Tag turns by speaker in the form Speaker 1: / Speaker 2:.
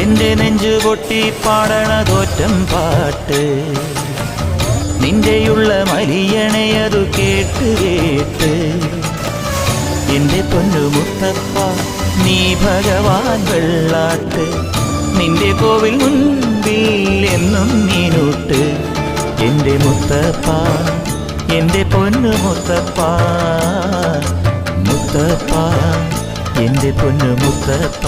Speaker 1: എന്റെ നെഞ്ചു പൊട്ടി പാടണതോറ്റം പാട്ട് നിന്റെയുള്ള മലിയണയതു കേട്ട് കേട്ട് എന്റെ പൊന്നു മുത്തപ്പ നീ ഭഗവാൻ വെള്ളാട്ട് നിന്റെ കോവിൽ മുൻപിൽ എന്നും നീനൂട്ട് എന്റെ മുത്തപ്പ എന്റെ പൊന്നു മുത്തപ്പ മുത്തപ്പ എന്റെ പൊന്നു മുത്തപ്പ